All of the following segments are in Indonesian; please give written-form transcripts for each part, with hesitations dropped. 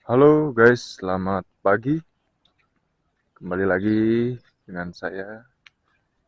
Halo guys, selamat pagi. Kembali lagi dengan saya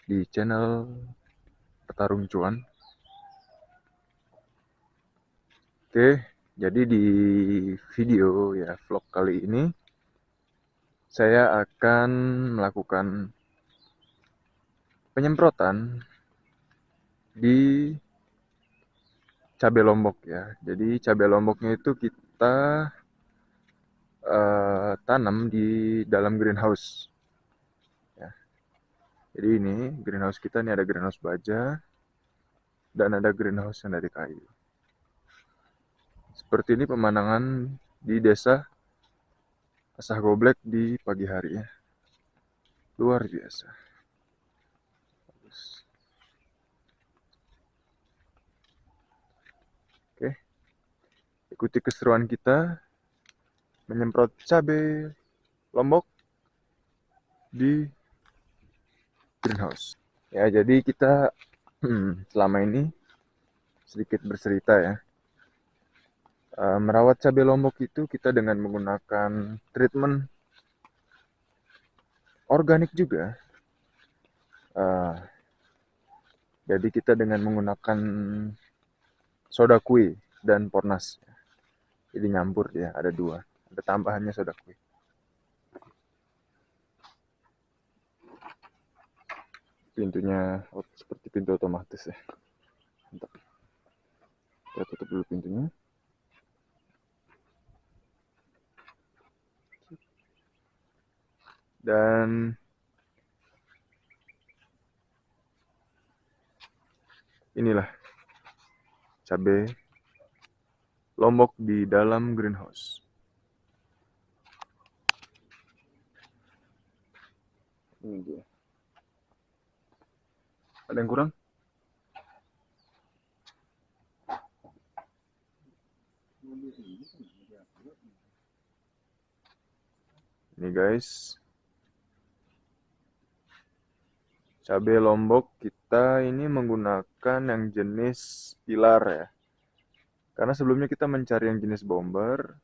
di channel Petarung Cuan. Oke, jadi di video vlog kali ini saya akan melakukan penyemprotan di cabai lombok ya. Jadi cabai lomboknya itu kita tanam di dalam greenhouse. Ya. Jadi ini greenhouse kita, ini ada greenhouse baja dan ada greenhouse yang dari kayu. Seperti ini pemandangan di desa Asah Goblek di pagi hari ya. Luar biasa. Oke, ikuti keseruan kita menyemprot cabai lombok di greenhouse. Ya, jadi kita selama ini sedikit bercerita ya. Merawat cabai lombok itu kita dengan menggunakan treatment organik juga. Uh, jadi kita dengan menggunakan soda kue dan pornas. Jadi nyampur ya, ada dua. Ada tambahannya soda kue. Pintunya seperti pintu otomatis ya. Mantap. Kita tutup dulu pintunya. Dan inilah cabai lombok di dalam greenhouse. Ini dia. Ada yang kurang? Ini guys, cabai lombok kita ini menggunakan yang jenis pilar ya. Karena sebelumnya kita mencari yang jenis bomber,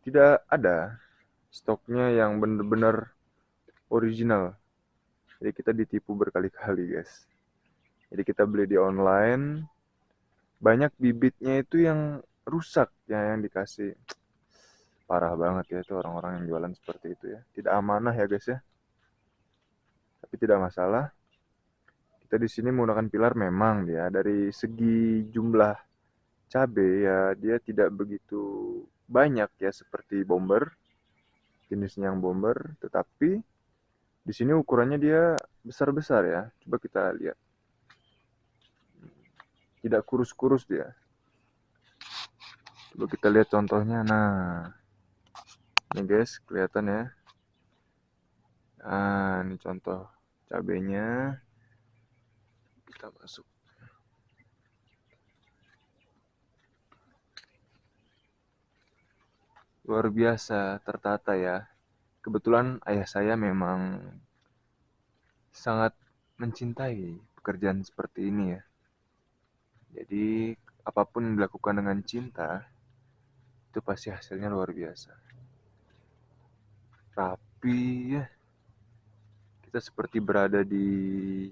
tidak ada stoknya yang benar-benar original. Jadi kita ditipu berkali-kali guys. Jadi kita beli di online, banyak bibitnya itu yang rusak ya yang dikasih. Parah banget ya itu orang-orang yang jualan seperti itu ya. Tidak amanah ya guys ya. Tapi tidak masalah. Kita di sini menggunakan pilar memang ya dari segi jumlah cabai ya dia tidak begitu banyak ya seperti bomber, jenisnya yang bomber, tetapi di sini ukurannya dia besar-besar ya. Coba kita lihat. Tidak kurus-kurus dia. Coba kita lihat contohnya. Nah, ini guys, kelihatan ya. Nah, ini contoh cabenya. Kita masuk. Luar biasa, tertata ya. Kebetulan ayah saya memang sangat mencintai pekerjaan seperti ini ya. Jadi, apapun yang dilakukan dengan cinta, itu pasti hasilnya luar biasa. Rapi ya. Kita seperti berada di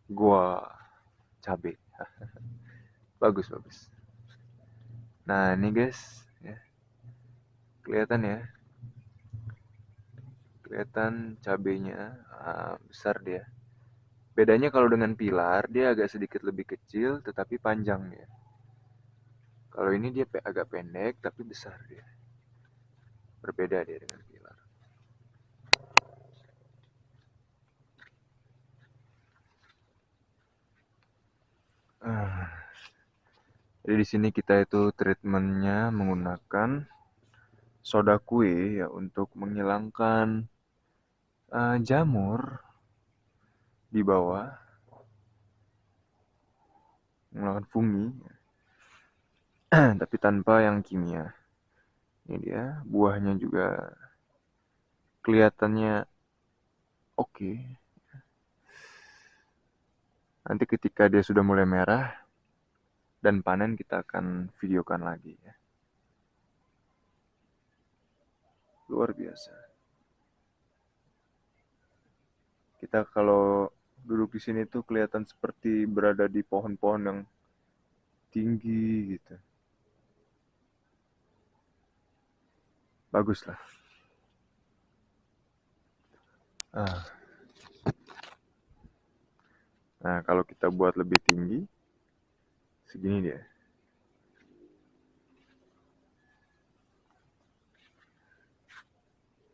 gua cabai. Bagus, bagus. Nah, ini guys, ya, kelihatan ya. Kelihatan cabenya besar dia. Bedanya kalau dengan pilar, dia agak sedikit lebih kecil, tetapi panjang dia. Kalau ini dia agak pendek, tapi besar dia. Berbeda dia dengan pilar. Jadi di sini kita itu treatmentnya menggunakan soda kue ya untuk menghilangkan jamur di bawah, menghilangkan fungi, tapi tanpa yang kimia. Ini dia, buahnya juga kelihatannya oke. Nanti ketika dia sudah mulai merah dan panen kita akan videokan lagi ya. luar biasa. Kita kalau duduk di sini tuh kelihatan seperti berada di pohon-pohon yang tinggi gitu. Bagus lah. Ah. Nah, kalau kita buat lebih tinggi, segini dia.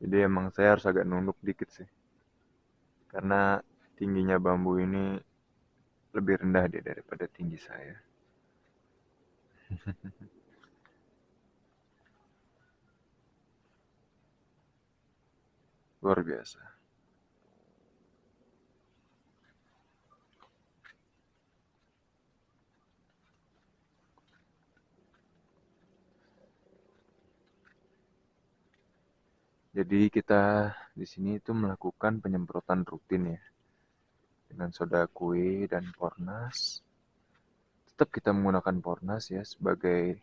Jadi emang saya harus agak nunduk dikit sih. Karena tingginya bambu ini lebih rendah dia daripada tinggi saya. Luar biasa. Jadi kita di sini itu melakukan penyemprotan rutin ya. Dengan soda kue dan pornas. Tetap kita menggunakan pornas ya sebagai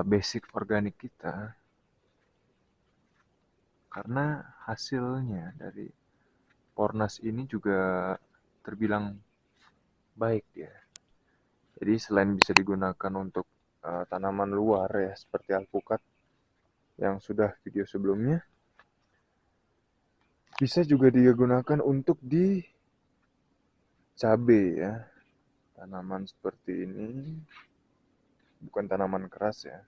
basic organik kita. Karena hasilnya dari pornas ini juga terbilang baik ya. Jadi selain bisa digunakan untuk tanaman luar ya seperti alpukat yang sudah video sebelumnya, bisa juga digunakan untuk di cabai ya. Tanaman seperti ini bukan tanaman keras ya.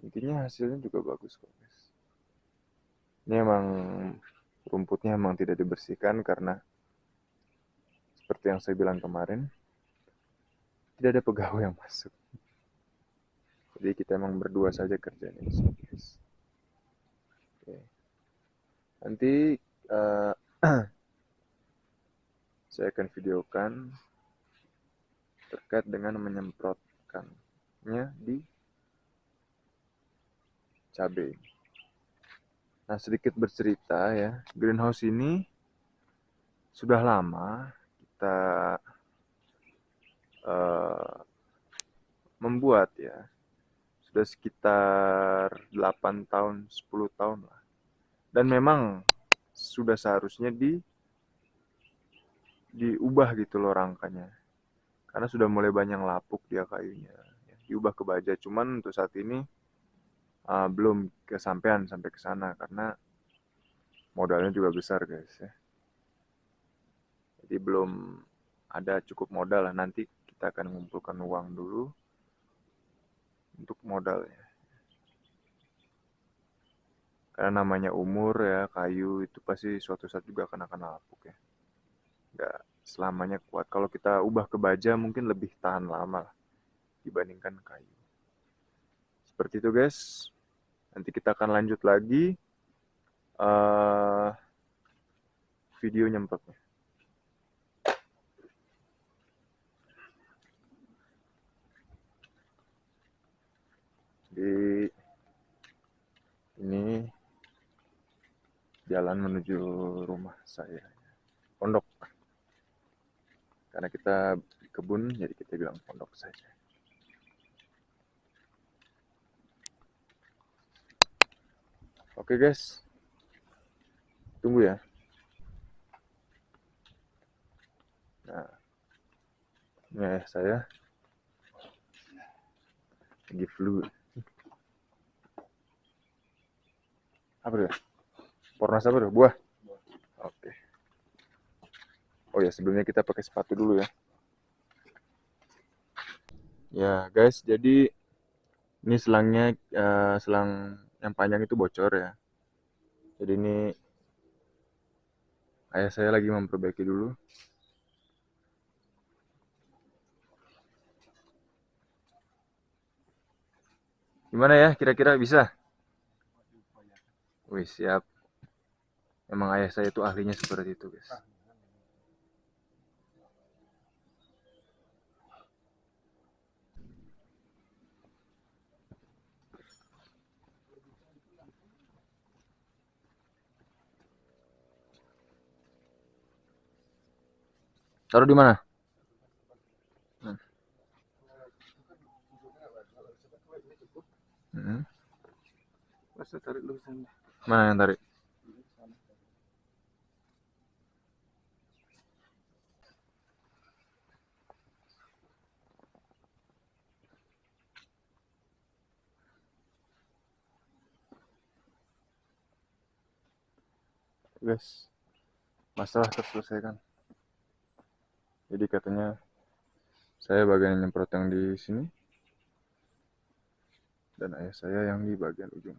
Intinya hasilnya juga bagus kok guys. Ini emang rumputnya emang tidak dibersihkan karena seperti yang saya bilang kemarin, tidak ada pegawai yang masuk. Jadi kita emang berdua saja kerjanya di sini guys. Oke. Nanti uh, saya akan videokan terkait dengan menyemprotkannya di cabai. Nah, sedikit bercerita ya, greenhouse ini sudah lama kita membuat ya. Sudah sekitar 8 tahun, 10 tahun lah. Dan memang sudah seharusnya diubah gitu loh rangkanya. Karena sudah mulai banyak lapuk dia kayunya. Diubah ke baja, cuman untuk saat ini belum kesampaian sampai ke sana karena modalnya juga besar guys ya. Jadi belum ada cukup modal lah, nanti kita akan mengumpulkan uang dulu untuk modalnya. Karena namanya umur ya, kayu itu pasti suatu saat juga akan lapuk ya. Nggak selamanya kuat. Kalau kita ubah ke baja mungkin lebih tahan lama lah dibandingkan kayu. Seperti itu guys. Nanti kita akan lanjut lagi uh, video nyemprotnya. Jadi ini jalan menuju rumah saya. Pondok. Karena kita di kebun, jadi kita bilang pondok saja. Oke guys, tunggu ya. Nah, ini ayah saya lagi flu. Apa tuh? Pornas apa tuh? Buah? Oke. Oh ya, sebelumnya kita pakai sepatu dulu ya. Ya guys, jadi ini selangnya, selang yang panjang itu bocor ya. Jadi ini ayah saya lagi memperbaiki dulu. Gimana ya, kira-kira bisa? Wih, siap. Emang ayah saya itu ahlinya seperti itu guys. Taruh di mana? Hmm. Hmm. Masa tarik lu sana. Mana yang tarik? Guys, masalah terselesaikan. Jadi katanya saya bagian yang nyemprot yang di sini dan ayah saya yang di bagian ujung.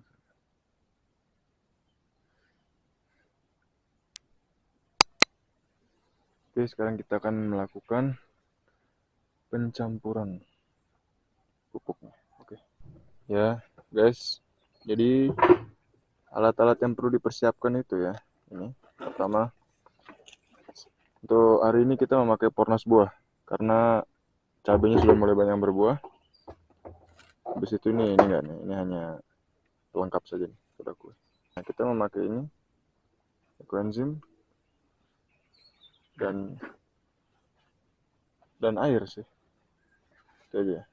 Oke, sekarang kita akan melakukan pencampuran pupuknya. Oke. Ya, guys. Jadi alat-alat yang perlu dipersiapkan itu ya. Ini pertama, untuk hari ini kita memakai pornas buah karena cabenya sudah mulai banyak berbuah. Habis itu ini enggak nih, ini hanya pelengkap saja nih, saudaraku. Nah, kita memakai ini ekoenzim dan air sih. Itu aja.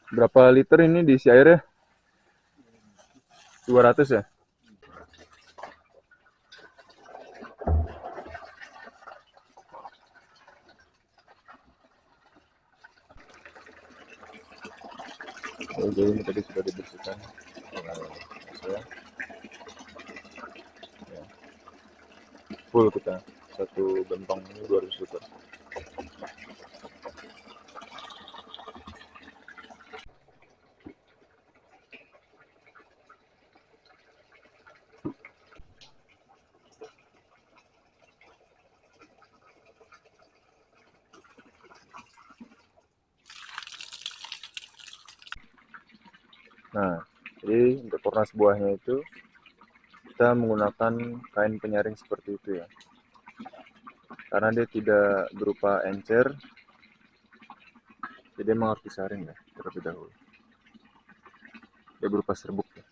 Berapa liter ini diisi airnya? 200 ya? Oh, jadi ini tadi sudah dibersihkan dengan saya. Ya. Full kita. Satu gentong ini 200 liter. Nah, jadi untuk pornas buahnya itu kita menggunakan kain penyaring seperti itu ya. Karena dia tidak berupa encer, jadi memang harus disaring ya terlebih dahulu. Dia berupa serbuk ya.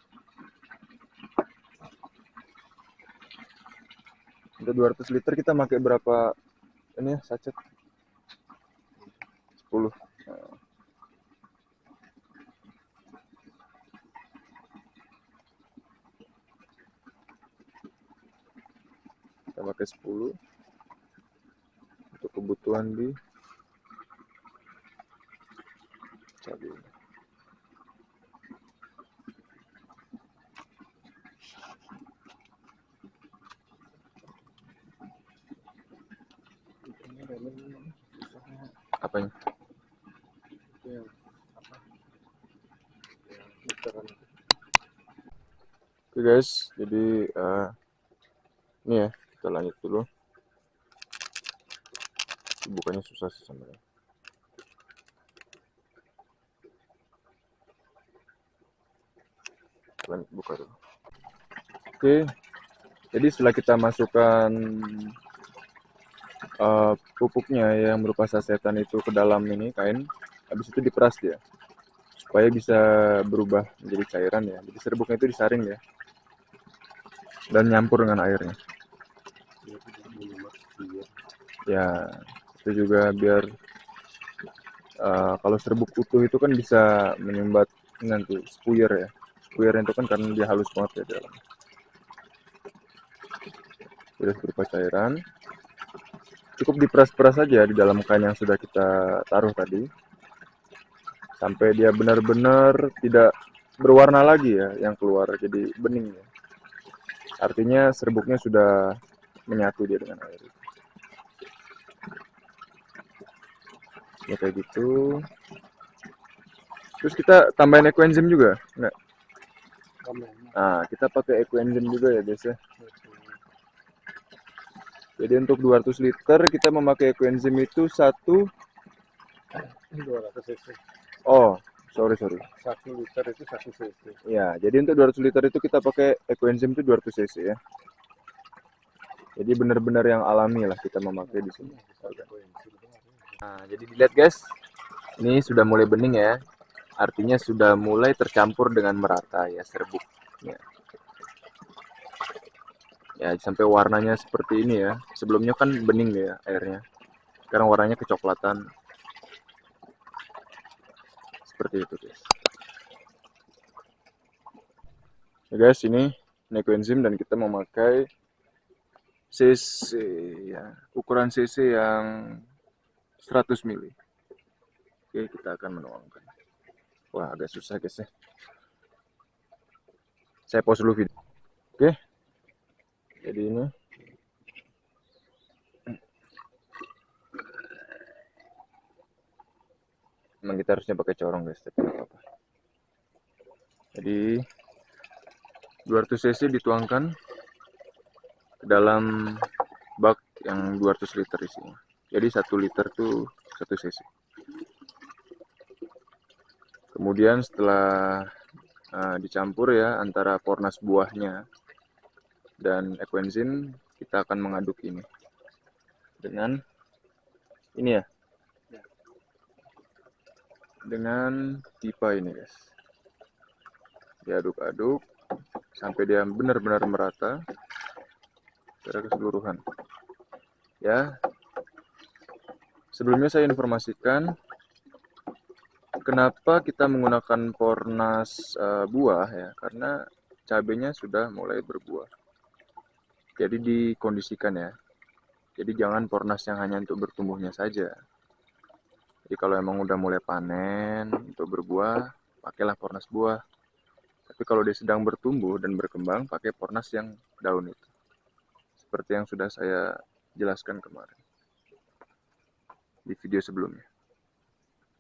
Untuk 200 liter kita pakai berapa ini ya, sachet? 10. Nah, kita pakai 10 untuk kebutuhan di cabai. Apanya? Yang apa? Yang literan. Oke guys, jadi ini ya kita lanjut dulu. Bukannya susah sih sebenarnya. Lanjut buka dulu. Oke, jadi setelah kita masukkan pupuknya yang berupa sasetan itu ke dalam ini kain, habis itu diperas dia supaya bisa berubah menjadi cairan ya. Jadi serbuknya itu disaring ya dan nyampur dengan airnya. Ya, itu juga biar kalau serbuk utuh itu kan bisa menyumbat nanti spuyer ya. Spuyer itu kan karena dia halus banget ya di dalam. Terus berupa cairan. Cukup diperas-peras saja di dalam kain yang sudah kita taruh tadi. Sampai dia benar-benar tidak berwarna lagi ya yang keluar jadi bening ya. Artinya serbuknya sudah menyatu dia dengan air. Ya kayak gitu. Terus kita tambahin ekoenzim juga? Enggak. Nah, kita pakai ekoenzim juga ya guys ya. Jadi untuk 200 liter kita memakai ekoenzim itu 200 cc. Oh, sorry. 1 liter itu 1 cc. Ya, jadi untuk 200 liter itu kita pakai ekoenzim itu 200 cc ya. Jadi benar-benar yang alami lah kita memakai di sini. Nah, jadi dilihat guys, ini sudah mulai bening ya. Artinya sudah mulai tercampur dengan merata ya serbuknya. Ya, sampai warnanya seperti ini ya. Sebelumnya kan bening ya airnya. Sekarang warnanya kecoklatan. Seperti itu guys. Ya guys, ini Necoenzym dan kita memakai cc ya, ukuran cc yang 100 mili. Oke, kita akan menuangkan. Wah, agak susah guys ya. Saya pause dulu video. Oke. Jadi ini memang kita harusnya pakai corong guys, tapi nggak apa-apa. Jadi 200 cc dituangkan ke dalam bak yang 200 liter isinya. Jadi 1 liter tuh 1 cc. Kemudian setelah dicampur ya antara pornas buahnya dan Equenzym, kita akan mengaduk ini dengan ini ya, dengan pipa ini guys. Diaduk-aduk sampai dia benar-benar merata secara keseluruhan. Ya, sebelumnya saya informasikan kenapa kita menggunakan pornas buah ya, karena cabenya sudah mulai berbuah. Jadi dikondisikan ya. Jadi jangan pornas yang hanya untuk bertumbuhnya saja. Jadi kalau emang udah mulai panen untuk berbuah, pakailah pornas buah. Tapi kalau dia sedang bertumbuh dan berkembang, pakai pornas yang daun itu. Seperti yang sudah saya jelaskan kemarin di video sebelumnya.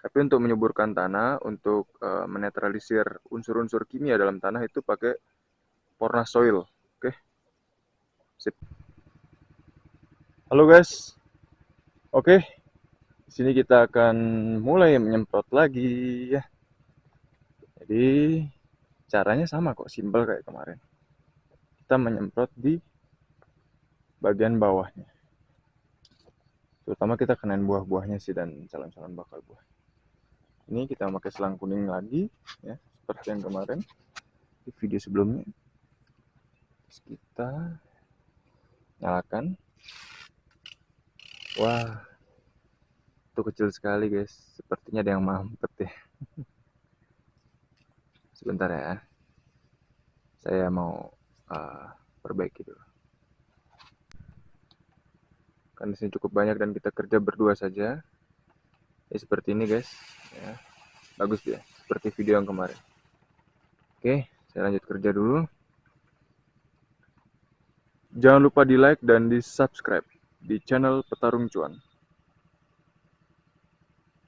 Tapi untuk menyuburkan tanah, untuk menetralisir unsur-unsur kimia dalam tanah itu pakai pornas soil. Oke, sip. Halo guys. Oke, di sini kita akan mulai menyemprot lagi ya. Jadi caranya sama kok, simpel kayak kemarin. Kita menyemprot di bagian bawahnya. Terutama kita kenain buah-buahnya sih dan calon-calon bakal buah. Ini kita pakai selang kuning lagi ya, seperti yang kemarin di video sebelumnya. Terus kita nyalakan. Wah, itu kecil sekali guys. Sepertinya ada yang mampet ya. Sebentar ya. Saya mau perbaiki dulu. Kan di sini cukup banyak dan kita kerja berdua saja. Ya seperti ini guys. Ya, bagus ya. Seperti video yang kemarin. Oke, saya lanjut kerja dulu. Jangan lupa di like dan di subscribe di channel Petarung Cuan.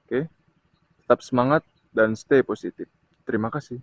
Oke, tetap semangat dan stay positif. Terima kasih.